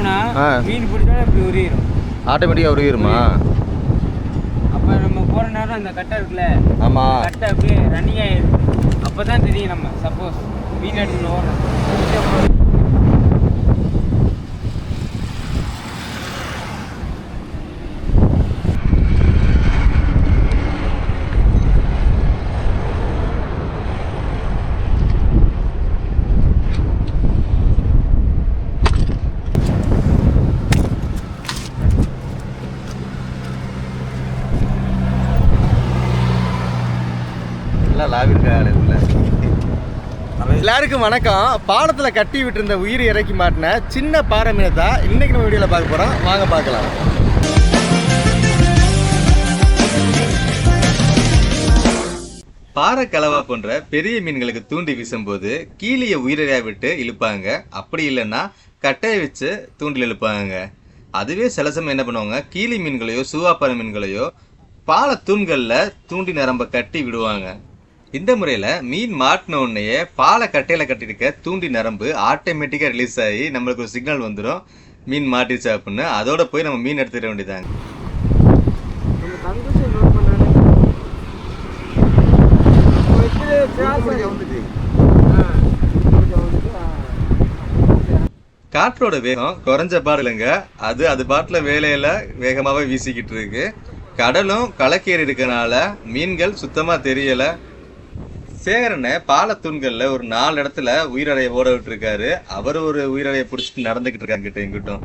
கட்டினோம்னா ஆ மீன் பிடிச்சோன்னா இப்படி உரியிடும். ஆட்டோமேட்டிக்காக உருகிருமா? அப்போ நம்ம போகிற நேரம் அந்த கட்டை இருக்குல்ல, ஆமாம். கட்டை அப்படியே ரன்னிங் ஆகிடுது. அப்போ தான் தெரியும் நம்ம சப்போஸ் மீன் எடுத்துன்னு ஓடுறோம். எல்லாருக்கும் வணக்கம். பாலத்தில் கட்டி விட்டுருந்த உயிர் இறக்கி மாட்டின சின்ன பாறை மீனை தான் இன்னைக்கு நம்ம வீடியோவில் பார்க்க போகிறோம். வாங்க பார்க்கலாம். பாறை கலவா போன்ற பெரிய மீன்களுக்கு தூண்டி வீசும்போது கீழிய உயிரையா விட்டு இழுப்பாங்க. அப்படி இல்லைன்னா கட்டையை வச்சு தூண்டில் இழுப்பாங்க. அதுவே சில சமயம் என்ன பண்ணுவாங்க, கீழி மீன்களையோ சூவாப்பாறை மீன்களையோ பாலை தூண்களில் தூண்டி நரம்ப கட்டி விடுவாங்க. இந்த முறையில் மீன் மாட்டின உடனேயே பாலை கட்டையில் கட்டியிருக்க தூண்டி நரம்பு ஆட்டோமேட்டிக்காக ரிலீஸ் ஆகி நம்மளுக்கு ஒரு சிக்னல் வந்துடும் மீன் மாட்டிடுச்சு அப்படின்னு. அதோட போய் நம்ம மீன் எடுத்துக்கிற வேண்டியதாங்க. காற்றோட வேகம் குறைஞ்ச பாடலுங்க. அது பாட்டில் வேலையில வேகமாகவே வீசிக்கிட்டு இருக்கு. கடலும் கலக்கேறி இருக்கனால மீன்கள் சுத்தமா தெரியல. சேகரனை பாலத்தூண்கள்ல ஒரு 4 இடத்துல உயிரறைய ஓட விட்டுருக்காரு. அவர் ஒரு உயிரறைய பிடிச்சிட்டு நடந்துகிட்டு இருக்காங்க கிட்ட எங்கிட்டும்.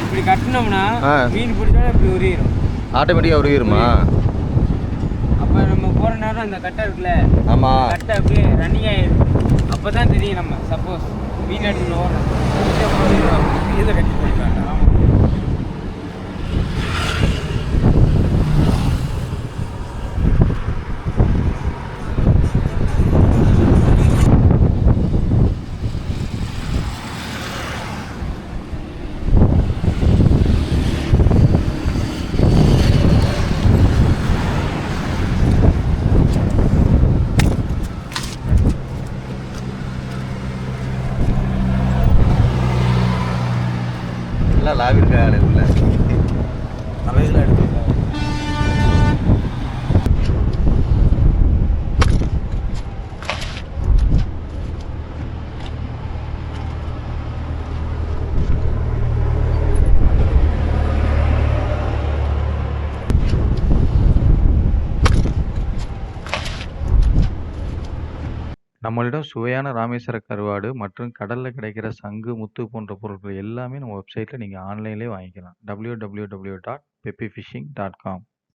இப்படி கட்டினோம்னா மீன் பிடிச்சோன்னா இப்படி உரியிடும். ஆட்டோமேட்டிக்காக உருகிருமா? அப்போ நம்ம போகிற நேரம் அந்த கட்டை இருக்குல்ல, ஆமாம், கட்டை அப்படியே ரன்னிங் ஆகிடுது. அப்போ தான் தெரியும் நம்ம சப்போஸ் மீன் எடுத்துன்னு ஓடுறோம். இதை கட்டி போயிடலாம். லாவிருக்கா உள்ள தலையில் எடுத்து நம்மளிடம் சுவையான ராமேஸ்வர கருவாடு மற்றும் கடலில் கிடைக்கிற சங்கு, முத்து போன்ற பொருட்கள் எல்லாமே நம்ம வெப்சைட்டில் நீங்கள் ஆன்லைன்லேயே வாங்கிக்கலாம். www.peppyfishing.com